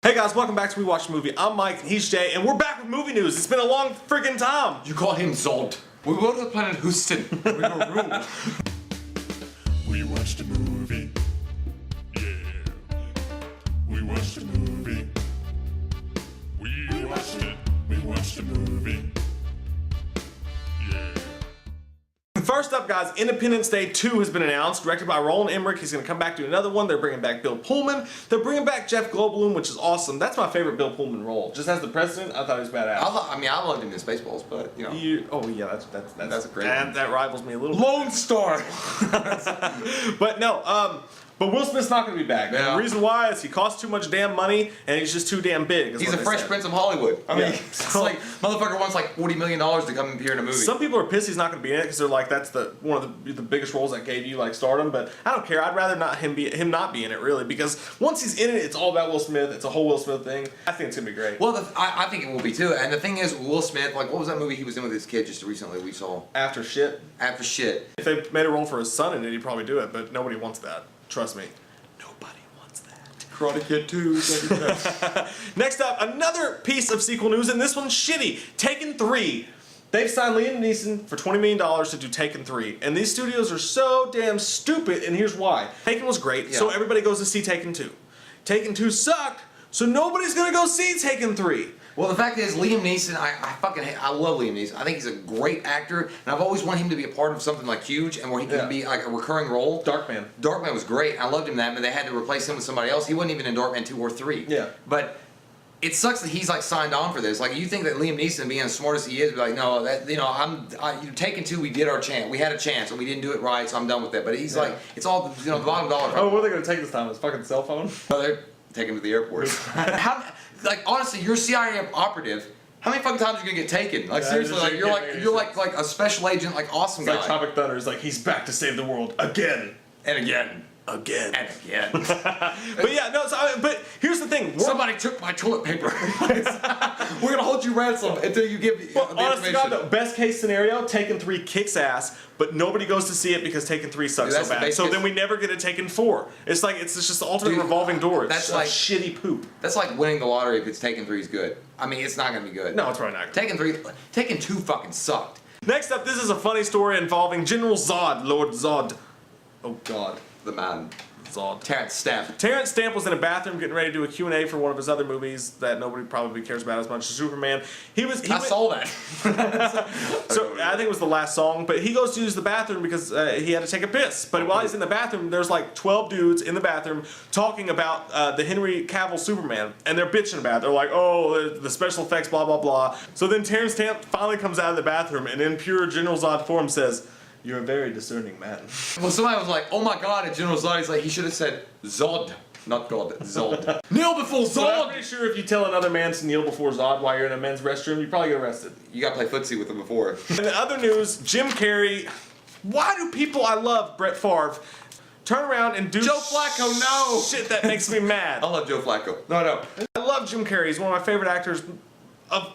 Hey guys, welcome back to We Watch the Movie. I'm Mike and he's Jay, and we're back with movie news. It's been a long friggin' time. You call him Zod. We go to the planet Houston. We go rule. We watched a movie. Yeah. We watched a movie. We watched it. We watched a movie. Yeah. First up, guys, Independence Day 2 has been announced, directed by Roland Emmerich. He's going to come back to another one. They're bringing back Bill Pullman. They're bringing back Jeff Goldblum, which is awesome. That's my favorite Bill Pullman role. Just as the president, I thought he was badass. I loved him in Spaceballs, but you know. Oh yeah, that's a great one. That rivals me a little. Lone Star. But no, but Will Smith's not going to be back. Yeah. And the reason why is he costs too much damn money and he's just too damn big. He's a Fresh Prince of Hollywood. I mean, Yeah. it's like motherfucker wants like $40 million to come appear in a movie. Some people are pissed he's not going to be in it because they're like, that's one of the biggest roles that gave you like stardom. But I don't care. I'd rather him not be in it really, because once he's in it, it's all about Will Smith. It's a whole Will Smith thing. I think it's going to be great. Well, I think it will be too. And the thing is, Will Smith, like, what was that movie he was in with his kid just recently we saw? After Shit. After Shit. If they made a role for his son in it, he'd probably do it. But nobody wants that. Trust me. Nobody wants that. Karate Kid 2. Next up, another piece of sequel news, and this one's shitty. Taken 3. They've signed Liam Neeson for $20 million to do Taken 3. And these studios are so damn stupid, and here's why. Taken was great, so everybody goes to see Taken 2. Taken 2 sucked, so nobody's gonna go see Taken 3. Well, the fact is, Liam Neeson, I love Liam Neeson. I think he's a great actor, and I've always wanted him to be a part of something like huge, and where he can be like a recurring role. Darkman. Darkman was great. I loved him in that, but they had to replace him with somebody else. He wasn't even in Darkman 2 or 3. Yeah. But it sucks that he's like signed on for this. Like, you think that Liam Neeson, being as smart as he is, be like, no, that Taken 2, we did our chance. We had a chance, and we didn't do it right, so I'm done with it. But he's like, it's all the bottom dollar. Oh, what are they gonna take this time? His fucking cell phone? Oh, they're taking him to the airport. Like, honestly, you're a CIA operative. How many fucking times are you gonna get taken? Like, seriously, like you're like a special agent, like awesome guy. Like Tropic Thunder is like, he's back to save the world again And again. and again. But But yeah, no. But here's the thing. somebody took my toilet paper. We're gonna hold you ransom until you give the Honest to information. God, though, best case scenario, Taken 3 kicks ass, but nobody goes to see it because Taken 3 sucks Dude, that's so the bad. base So case. then we never get a Taken 4. It's like it's just the ultimate Dude, revolving door. It's that's just like shitty poop. That's like winning the lottery if it's Taken 3 is good. I mean, it's not gonna be good. No, it's probably not good. Taken 2 fucking sucked. Next up, this is a funny story involving General Zod, Lord Zod. Oh God, The man. Zod. Terrence Stamp. Terrence Stamp was in a bathroom getting ready to do a Q&A for one of his other movies that nobody probably cares about as much as Superman. I saw that. So I think it was the last song, but he goes to use the bathroom because he had to take a piss. But while he's in the bathroom, there's like 12 dudes in the bathroom talking about the Henry Cavill Superman, and they're bitching about it. They're like, oh, the special effects, blah, blah, blah. So then Terrence Stamp finally comes out of the bathroom and in pure General Zod form says, "You're a very discerning man." Well, somebody was like, oh my God, at General Zod, he's like, he should have said Zod. Not God, Zod. Kneel before So I'm Zod! pretty sure if you tell another man to kneel before Zod while you're in a men's restroom, you probably get arrested. You gotta play footsie with him before. In the other news, Jim Carrey. Why do people I love, Brett Favre, turn around and do Joe Flacco, no! shit that makes me mad? I love Joe Flacco. No. I love Jim Carrey. He's one of my favorite actors of...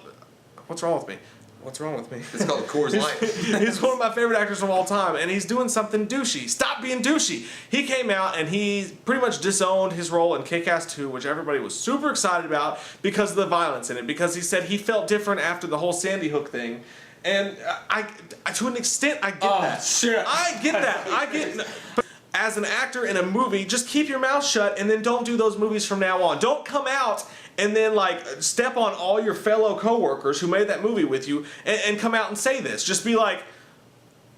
What's wrong with me? What's wrong with me? It's called Coors Light. He's one of my favorite actors of all time, and he's doing something douchey. Stop being douchey. He came out and he pretty much disowned his role in Kick-Ass 2, which everybody was super excited about because of the violence in it, because he said he felt different after the whole Sandy Hook thing. And I to an extent, I get that. Shit. I get that. But as an actor in a movie, just keep your mouth shut and then don't do those movies from now on. Don't come out and then like step on all your fellow coworkers who made that movie with you and come out and say this. Just be like,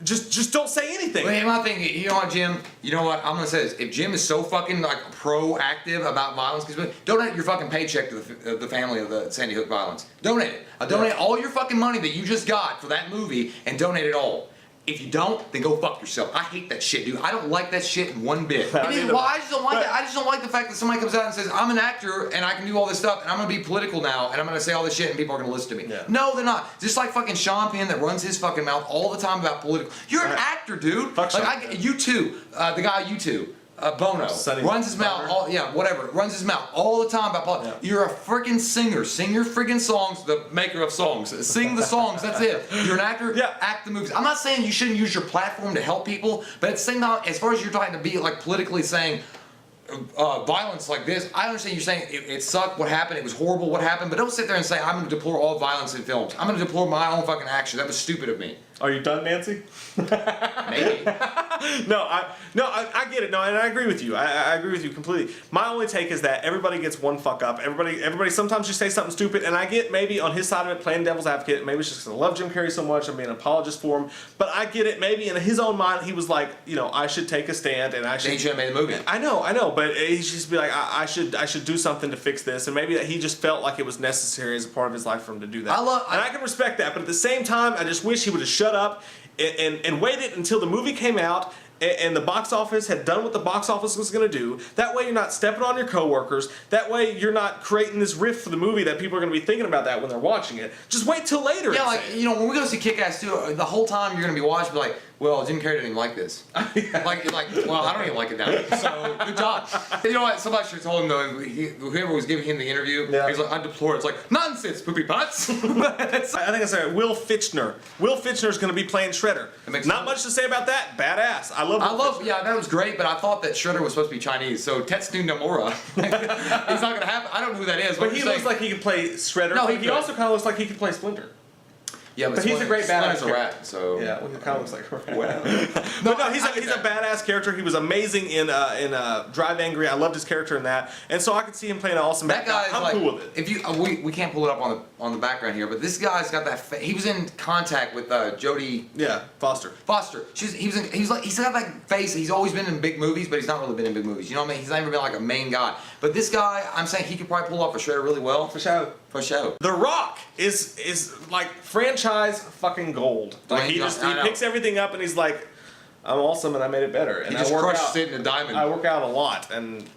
just don't say anything. Well, my thing, you know what, Jim? You know what? I'm gonna say this. If Jim is so fucking like proactive about violence, donate your fucking paycheck to the family of the Sandy Hook violence. Donate it. Donate all your fucking money that you just got for that movie and donate it all. If you don't, then go fuck yourself. I hate that shit, dude. I don't like that shit one bit. I just don't like that. I just don't like the fact that somebody comes out and says, I'm an actor and I can do all this stuff and I'm gonna be political now and I'm gonna say all this shit and people are gonna listen to me. Yeah. No, they're not. Just like fucking Sean Penn that runs his fucking mouth all the time about political. You're an actor, dude. Fuck like U2, the guy U2. Bono runs his mouth runs his mouth all the time about politics. Yeah. You're a freaking singer. Sing your friggin' songs, the maker of songs. Sing the songs, that's it. You're an actor, act the movies. I'm not saying you shouldn't use your platform to help people, but at the same time, as far as you're trying to be like politically saying, violence like this, I understand you're saying it sucked, what happened, it was horrible, what happened, but don't sit there and say, I'm going to deplore all violence in films. I'm going to deplore my own fucking action. That was stupid of me. Are you done, Nancy? Maybe. No, I get it. No, and I agree with you. I agree with you completely. My only take is that everybody gets one fuck up. Everybody. Sometimes you say something stupid, and I get maybe on his side of it, playing devil's advocate. Maybe it's just because I love Jim Carrey so much. I'm being an apologist for him. But I get it. Maybe in his own mind, he was like, I should take a stand, and I should. Then he should have made the movie. I know, but he should just be like, I should do something to fix this, and maybe that he just felt like it was necessary as a part of his life for him to do that. And I can respect that, but at the same time, I just wish he would have shut up and waited until the movie came out and the box office had done what the box office was going to do. That way you're not stepping on your coworkers. That way you're not creating this rift for the movie that people are going to be thinking about that when they're watching it. Just wait till later. Yeah, when we go see Kick-Ass 2, the whole time you're going to be watching, be like, well, Jim Carrey didn't even like this. Well, I don't even like it now. So, good job. You know what? Somebody should have told him, though, whoever was giving him the interview, he's like, I deplore it. It's like, nonsense, poopy butts. I think it's Will Fichtner. Will Fichtner's going to be playing Shredder. Not much to say about that. Badass. I love yeah, that was great, but I thought that Shredder was supposed to be Chinese. So, Tetsuya Nomura. He's not going to happen. I don't know who that is. But he looks like he could play Shredder. No, he also kind of looks like he could play Splinter. Yeah, but he's a great badass character. A rat, so yeah, well, he kind of looks like a rat. Well, no, he's a badass character. He was amazing in Drive Angry. I loved his character in that, and so I could see him playing an awesome. That guy is I'm cool with it. If you we can't pull it up on the background here, but this guy's got that. He was in contact with Jodie. Yeah, Foster. He's got that face. He's always been in big movies, but he's not really been in big movies. You know what I mean? He's never been like a main guy. But this guy, I'm saying he could probably pull off a Shredder really well. For sure. The Rock is like franchise fucking gold. Like he picks everything up and he's like, I'm awesome and I made it better. And he just crushes it in a diamond. I work out a lot and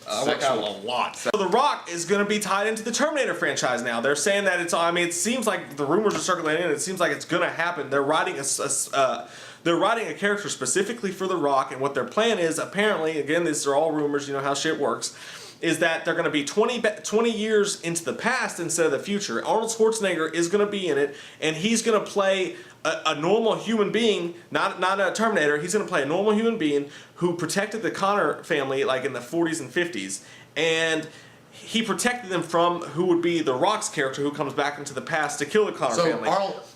I work out a lot. So The Rock is going to be tied into the Terminator franchise now. They're saying that it seems like the rumors are circulating and it seems like it's going to happen. They're writing a character specifically for The Rock, and what their plan is, apparently, again, these are all rumors, you know how shit works, is that they're going to be 20 years into the past instead of the future. Arnold Schwarzenegger is going to be in it, and he's going to play a normal human being, not a Terminator. He's going to play a normal human being who protected the Connor family like in the 40s and 50s, and he protected them from who would be The Rock's character who comes back into the past to kill the Connor family.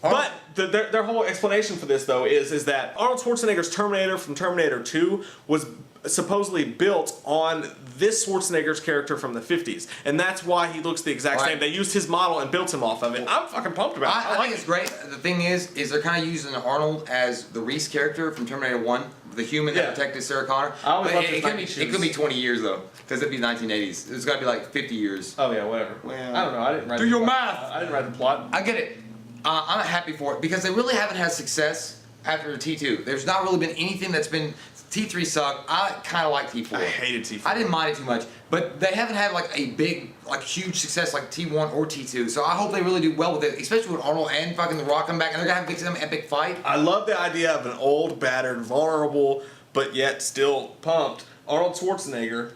But their whole explanation for this, though, is that Arnold Schwarzenegger's Terminator from Terminator 2 was supposedly built on this Schwarzenegger's character from the 50s. And that's why he looks the exact same. They used his model and built him off of it. I'm fucking pumped about it. I think it's great. The thing is they're kind of using Arnold as the Reese character from Terminator 1, the human that protected Sarah Connor. It could be 20 years, though, because it'd be 1980s. It's got to be like 50 years. Oh, yeah, whatever. Well, I don't know. I didn't write do your math. I didn't write the plot. I get it. I'm happy for it because they really haven't had success after T2. There's not really been anything that's been... T3 sucked. I kind of like T4. I hated T4. I didn't mind it too much, but they haven't had like a big, like huge success like T1 or T2. So I hope they really do well with it, especially with Arnold and fucking The Rock come back and they're gonna have some epic fight. I love the idea of an old, battered, vulnerable, but yet still pumped Arnold Schwarzenegger,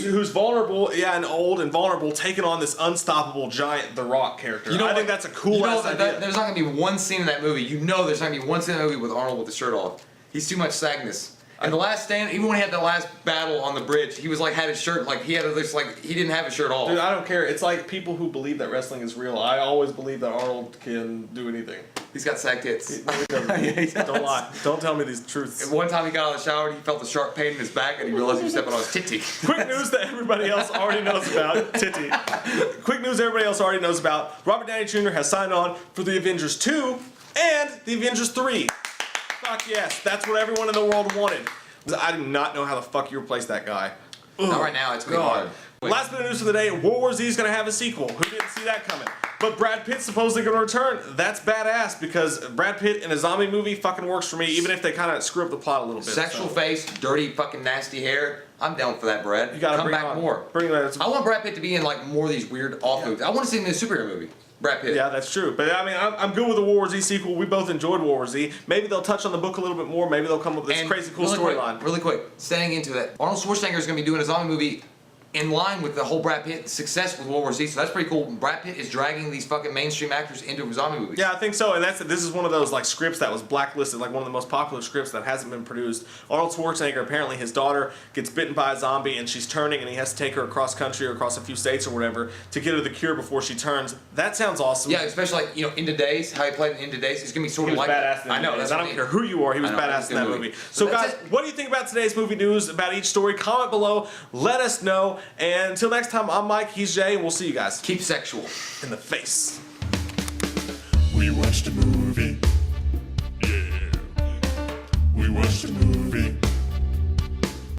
who's vulnerable, and old and vulnerable, taking on this unstoppable giant The Rock character. I think that's a cool ass idea. There's not gonna be one scene in that movie. There's not gonna be one scene in that movie with Arnold with the shirt off. He's too much sadness. And the last stand, even when he had the last battle on the bridge, he was like had his shirt like he had this like he didn't have his shirt off. Dude, I don't care. It's like people who believe that wrestling is real. I always believe that Arnold can do anything. He's got sag tits. No, he doesn't. Yeah, he does. Don't lie. Don't tell me these truths. One time he got out of the shower and he felt a sharp pain in his back and he realized he was stepping on his titty. Quick news that everybody else already knows about. Titty. Quick news everybody else already knows about. Robert Downey Jr. has signed on for the Avengers 2 and the Avengers 3. Fuck yes. That's what everyone in the world wanted. I do not know how the fuck you replace that guy. Not right now, it's really hard. Last bit of news for the day, World War Z is going to have a sequel. Who didn't see that coming? But Brad Pitt's supposedly going to return. That's badass because Brad Pitt in a zombie movie fucking works for me, even if they kind of screw up the plot a little bit. Sexual face, dirty fucking nasty hair. I'm down for that, Brad. You gotta come back more. Bring that. I want Brad Pitt to be in like more of these weird off movies. I want to see him in a superhero movie. Brad Pitt. Yeah, that's true. But I mean, I'm good with the World War Z sequel. We both enjoyed World War Z. Maybe they'll touch on the book a little bit more. Maybe they'll come up with this crazy cool storyline. Really quick, staying into that, Arnold Schwarzenegger is going to be doing a zombie movie in line with the whole Brad Pitt success with World War Z. So that's pretty cool. Brad Pitt is dragging these fucking mainstream actors into zombie movies. Yeah, I think so. And this is one of those like scripts that was blacklisted, like one of the most popular scripts that hasn't been produced. Arnold Schwarzenegger, apparently his daughter gets bitten by a zombie and she's turning, and he has to take her across country or across a few states or whatever to get her the cure before she turns. That sounds awesome. Yeah, especially like, Into Days, how he played in Into Days. It's gonna be sort He of was like badass in I know. that. That's I what don't care who you are. He was I know, badass it's a in that good movie. movie. So So guys, that's it. what do you think about today's movie news? About each story? Comment below. Let us know. And until next time, I'm Mike. He's Jay. And we'll see you guys Keep sexual. in the face. We watched a movie. Yeah. We watched a movie.